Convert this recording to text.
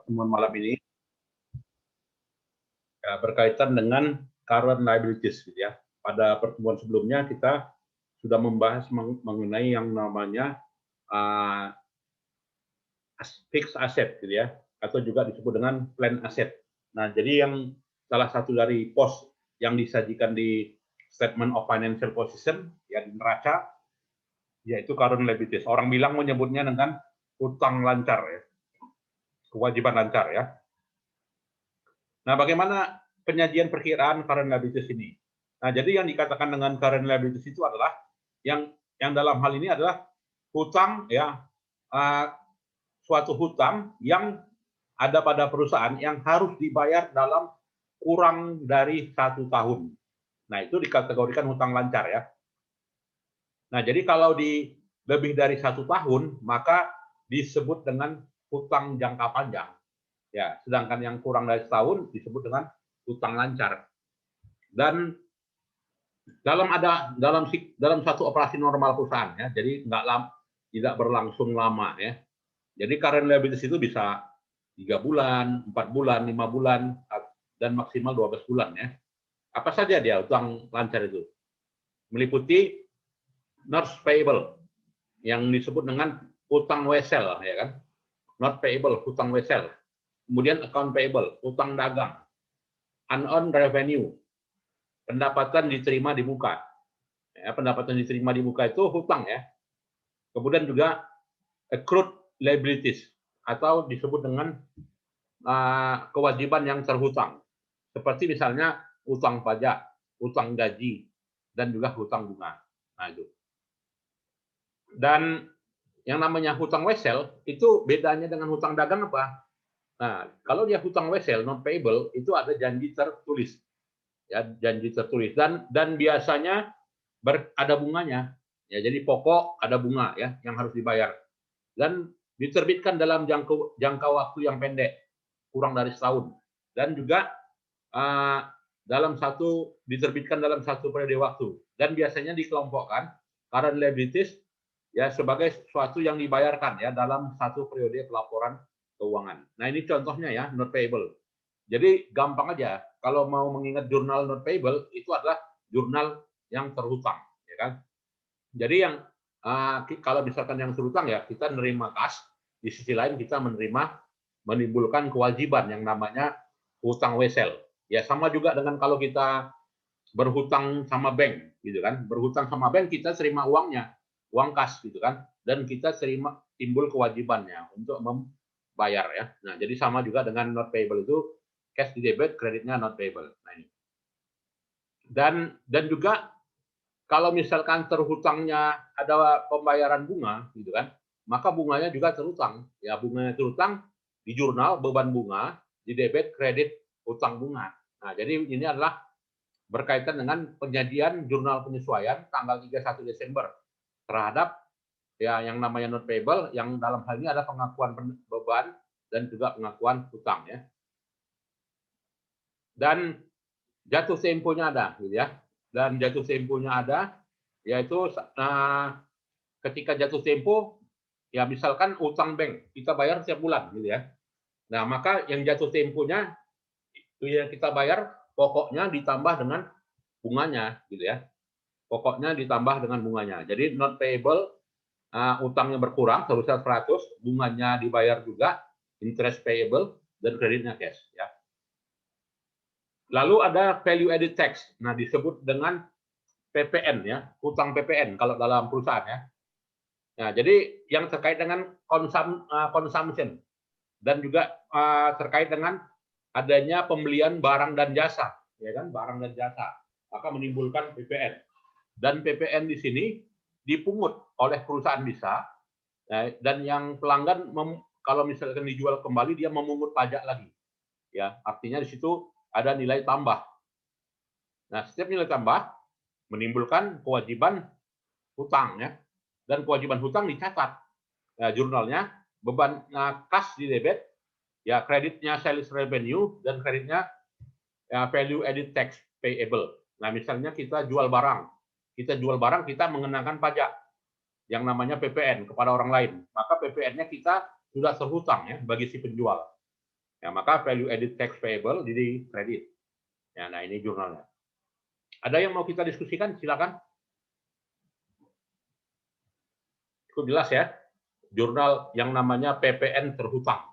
pertemuan malam ini ya, berkaitan dengan current liabilities, gitu ya. Pada pertemuan sebelumnya kita sudah membahas mengenai yang namanya uh, fixed asset, gitu ya, atau juga disebut dengan plan asset. Nah, jadi yang salah satu dari pos yang disajikan di statement of financial position ya di neraca yaitu current liabilities. Orang bilang menyebutnya dengan utang lancar ya, kewajiban lancar ya. Nah, bagaimana penyajian perkiraan current liabilities ini? Nah, jadi yang dikatakan dengan current liabilities itu adalah yang dalam hal ini adalah hutang ya, suatu hutang yang ada pada perusahaan yang harus dibayar dalam kurang dari 1 tahun. Nah, itu dikategorikan hutang lancar ya. Nah, jadi kalau di lebih dari 1 tahun, maka disebut dengan hutang jangka panjang. Ya, sedangkan yang kurang dari setahun disebut dengan hutang lancar. Dan dalam satu operasi normal perusahaan ya, jadi tidak berlangsung lama ya. Jadi current liabilities itu bisa 3 bulan, 4 bulan, 5 bulan, dan maksimal 12 bulan ya. Apa saja dia hutang lancar itu? Meliputi notes payable yang disebut dengan hutang wesel ya kan. Not payable, hutang wesel. Kemudian account payable, hutang dagang. Unearned revenue, pendapatan diterima di muka. Ya, pendapatan diterima di muka itu hutang ya. Kemudian juga accrued liabilities atau disebut dengan kewajiban yang terhutang. Seperti misalnya hutang pajak, hutang gaji, dan juga hutang bunga. Nah, itu. Dan yang namanya hutang wesel itu bedanya dengan hutang dagang apa? Nah, kalau dia hutang wesel non payable itu ada janji tertulis. Ya, janji tertulis dan biasanya ada bunganya. Ya, jadi pokok ada bunga ya yang harus dibayar. Dan diterbitkan dalam jangka waktu yang pendek, kurang dari setahun. Dan juga diterbitkan dalam satu periode waktu. Dan biasanya dikelompokkan current liabilities ya sebagai sesuatu yang dibayarkan ya dalam satu periode pelaporan keuangan. Nah, ini contohnya ya, not payable. Jadi gampang aja kalau mau mengingat jurnal not payable itu adalah jurnal yang terhutang, ya kan? Jadi yang kalau misalkan yang terhutang ya kita menerima kas, di sisi lain kita menimbulkan kewajiban yang namanya hutang wesel. Ya sama juga dengan kalau kita berhutang sama bank, gitu kan? Berhutang sama bank kita terima uangnya, uang kas, gitu kan? Dan kita timbul kewajibannya untuk membayar ya. Nah jadi sama juga dengan not payable itu cash di debit, kreditnya not payable. Nah ini. Dan juga kalau misalkan terhutangnya ada pembayaran bunga, gitu kan, maka bunganya juga terhutang. Ya, bunganya terhutang di jurnal beban bunga, di debit kredit hutang bunga. Nah, jadi ini adalah berkaitan dengan penyajian jurnal penyesuaian tanggal 31 Desember terhadap ya yang namanya not payable, yang dalam hal ini ada pengakuan beban dan juga pengakuan hutang ya. Dan jatuh temponya ada, gitu ya. Dan jatuh temponya ada, yaitu ketika jatuh tempo, ya misalkan utang bank kita bayar setiap bulan, gitu ya. Nah maka yang jatuh temponya itu yang kita bayar pokoknya ditambah dengan bunganya, gitu ya. Pokoknya ditambah dengan bunganya. Jadi not payable utangnya berkurang sebesar 100, bunganya dibayar juga, interest payable dan kreditnya cash, ya. Lalu ada value added tax. Nah, disebut dengan PPN ya, hutang PPN kalau dalam perusahaan ya. Nah, jadi yang terkait dengan consumption dan juga terkait dengan adanya pembelian barang dan jasa, ya kan, barang dan jasa, maka menimbulkan PPN. Dan PPN di sini dipungut oleh perusahaan bisa, ya, dan yang pelanggan kalau misalkan dijual kembali dia memungut pajak lagi, ya, artinya di situ ada nilai tambah. Nah, setiap nilai tambah menimbulkan kewajiban hutang ya, dan kewajiban hutang dicatat ya, jurnalnya, beban kas di debit, ya kreditnya sales revenue dan kreditnya ya, value added tax payable. Nah misalnya kita jual barang kita mengenakan pajak yang namanya PPN kepada orang lain, maka PPN-nya kita sudah terhutang ya bagi si penjual. Ya, maka value added tax payable jadi kredit. Ya, nah ini jurnalnya. Ada yang mau kita diskusikan? Silakan. Cukup jelas ya. Jurnal yang namanya PPN terhutang.